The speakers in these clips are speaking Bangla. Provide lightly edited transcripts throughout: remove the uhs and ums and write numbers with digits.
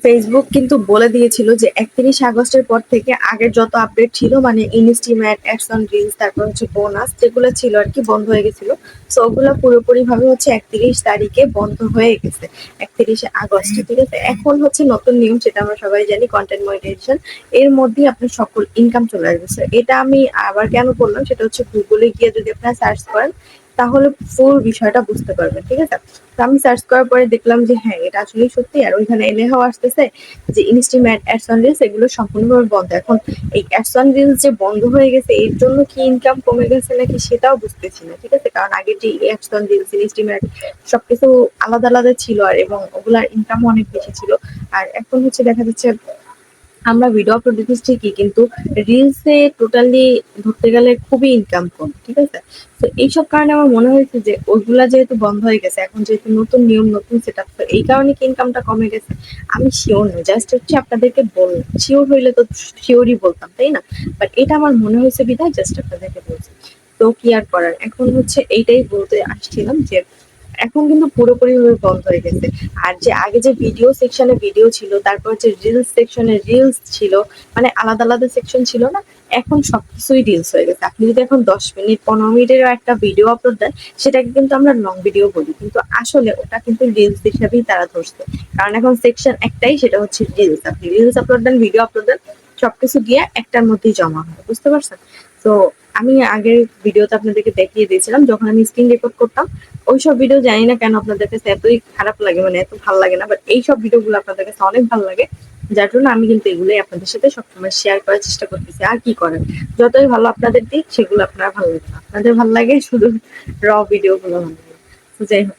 ফেসবুক কিন্তু বলে দিয়েছিল যে ৩১ আগস্টের পর থেকে আগের যত আপডেট ছিল মানে ইনস্টিমেট, অ্যাডস অন রিলস, তারপর হচ্ছে বোনাস যেগুলো ছিল আর কি বন্ধ হয়ে গেছিল। সো ওগুলো পুরোপুরি ভাবে হচ্ছে ৩১ তারিখে বন্ধ হয়ে গেছে, ৩১ আগস্টে। ঠিক আছে, এখন হচ্ছে নতুন নিয়ম, সেটা আমরা সবাই জানি, কন্টেন্ট মনিটাইজেশন। এর মধ্যেই আপনার সকল ইনকাম চলে আসবে। এটা আমি আবার কেন বললাম, সেটা হচ্ছে গুগলে গিয়ে যদি আপনারা সার্চ করেন তাহলে ফুল বিষয়টা বুঝতে পারবেন। ঠিক আছে, তো আমি সার্চ করার পরে দেখলাম যে হ্যাঁ, এটা আসলেই সত্যি। আর ওইখানে এনেও আসতেছে যে ইনস্টিমেট, অ্যাডস অন রিলস এগুলো সম্পূর্ণভাবে বন্ধ। এখন এই অ্যাডস অন রিলস যে বন্ধ হয়ে গেছে এর জন্য কি ইনকাম কমে গেছে নাকি সেটাও বুঝতেছি না। ঠিক আছে, কারণ আগে যে অ্যাডস অন রিলস, ইনস্টিমেট সবকিছু আলাদা আলাদা ছিল আর এবং ওগুলার ইনকাম অনেক বেশি ছিল। আর এখন হচ্ছে দেখা যাচ্ছে আমরা ভিডিও আপলোড দিতেছি ঠিকই, কিন্তু রিলসে টোটালি ধরতে গেলে খুবই ইনকাম কম। ঠিক আছে, তো এইসব কারণে আমার মনে হয়েছে যে ওইগুলা যেহেতু বন্ধ হয়ে গেছে, এখন যেহেতু নতুন নিয়ম, নতুন সেট আপ, তো এই কারণে কি ইনকামটা কমে গেছে আমি শিওর নই। জাস্ট হচ্ছে আপনাদেরকে বললাম, শিওর হইলে তো শিওরই বলতাম, তাই না? বাট এটা আমার মনে হয়েছে বিধায় জাস্ট আপনাদেরকে বলছি। তো কি আর করার, এখন হচ্ছে এইটাই বলতে আসছিলাম যে এখন কিন্তু পুরোপুরিভাবে বন্ধ হয়ে গেছে। আর যে আগে যে ভিডিও সেকশনে ভিডিও ছিল, তারপর হচ্ছে রিলস সেকশনে রিলস ছিল, মানে আলাদা আলাদা সেকশন ছিল না, এখন সবকিছুই রিলস হয়ে গেছে। আপনি যদি এখন ১০ মিনিট ১৫ মিনিটেরও একটা ভিডিও আপলোড দেন, সেটাকে কিন্তু আমরা লং ভিডিও বলি, কিন্তু আসলে ওটা কিন্তু রিলস হিসাবেই তারা ধরছে। কারণ এখন সেকশন একটাই, সেটা হচ্ছে রিলস। আপনি রিলস আপলোড দেন, ভিডিও আপলোড দেন, সবকিছু গিয়ে একটার মধ্যেই জমা হয়। বুঝতে পারছেন? তো আমি আগের ভিডিওতে আপনাদেরকে দেখিয়ে দিয়েছিলাম যখন আমি স্ক্রিন রেকর্ড করতাম। ওইসব ভিডিও জানি না কেন আপনাদের কাছে এতই খারাপ লাগে, মানে এত ভালো লাগে না, বাট এইসব ভিডিওগুলো আপনাদের কাছে অনেক ভালো লাগে। যার জন্য আমি কিন্তু এগুলোই আপনাদের সাথে সবসময় শেয়ার করার চেষ্টা করতেছি। আর কি করেন, যতই ভালো আপনাদের দিক সেগুলো আপনারা ভালো লাগে না, আপনাদের ভালো লাগে শুধু ভিডিও গুলো ভালো লাগে। তো যাই হোক,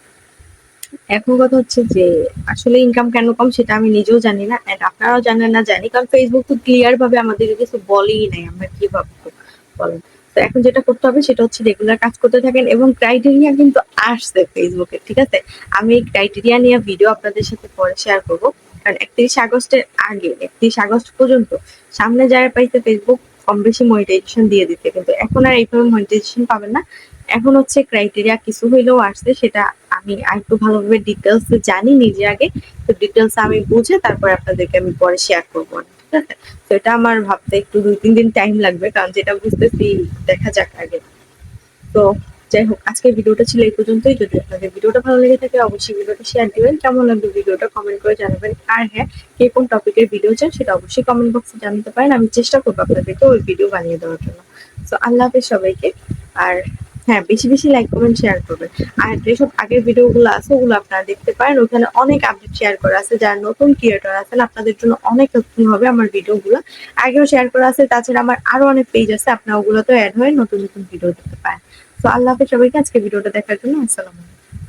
এখন কথা হচ্ছে যে আসলে ইনকাম কেন কম সেটা আমি নিজেও জানি না, এন্ড আপনারাও জানেন না জানি, কারণ ফেসবুক তো ক্লিয়ার ভাবে আমাদেরকে কিছু বলেই নাই, আমরা কি ভাববো বলেন। তো এখন যেটা করতে হবে সেটা হচ্ছে রেগুলার কাজ করতে থাকেন, এবং ক্রাইটেরিয়া কিন্তু আসছে ফেসবুকে। ঠিক আছে, আমি এই ক্রাইটেরিয়া নিয়ে ভিডিও আপনাদের সাথে পরে শেয়ার করবো। কারণ ৩১ আগস্টের আগে, ৩১ আগস্ট পর্যন্ত সামনে যারা পাইছে ফেসবুক কম বেশি মনিটাইজেশন দিয়ে দিতে, কিন্তু এখন আর এইভাবে মনিটাইজেশন পাবেন না। এখন হচ্ছে ক্রাইটেরিয়া কিছু হইলেও আসছে, সেটা আমি আরেকটু ভালোভাবে ডিটেলস জানি নিজে আগে। তো ডিটেলস আমি বুঝে তারপর আপনাদেরকে আমি পরে শেয়ার করবো। ঠিক আছে, তো এটা আমার ভাবতে একটু ২-৩ দিন টাইম লাগবে, কারণ যেটা বুঝতেছি দেখা যাক আগে। তো যাই হোক, আজকের ভিডিওটা ছিল এই পর্যন্তই। যদি আপনাদের ভিডিওটা ভালো লেগে থাকে অবশ্যই ভিডিওটা শেয়ার দিবেন, কেমন লাগলো ভিডিওটা কমেন্ট করে জানাবেন। আর হ্যাঁ, কে কোন টপিকের ভিডিও চান সেটা অবশ্যই কমেন্ট বক্সে জানাতে পারেন, আমি চেষ্টা করবো আপনাদেরকে ওই ভিডিও বানিয়ে দেওয়ার জন্য। তো আল্লাহ হাফেজ সবাইকে। আর হ্যাঁ, বেশি বেশি লাইক কমেন্ট শেয়ার করবেন। আর যেসব আগের ভিডিওগুলো আছে ওগুলো আপনারা দেখতে পারেন, ওখানে অনেক আপডেট শেয়ার করা আছে। যারা নতুন ক্রিয়েটর আছেন আপনাদের জন্য অনেক হেল্পফুল হবে আমার ভিডিওগুলো। আগেও শেয়ার করা আছে, তাছাড়া আমার আরো অনেক পেজ আছে, আপনারা ওগুলোতে অ্যাড হয়ে নতুন নতুন ভিডিও দেখতে পারেন। তো আল্লাহ হাফেজ সবাইকে, আজকে ভিডিওটা দেখার জন্য। আসসালামু আলাইকুম।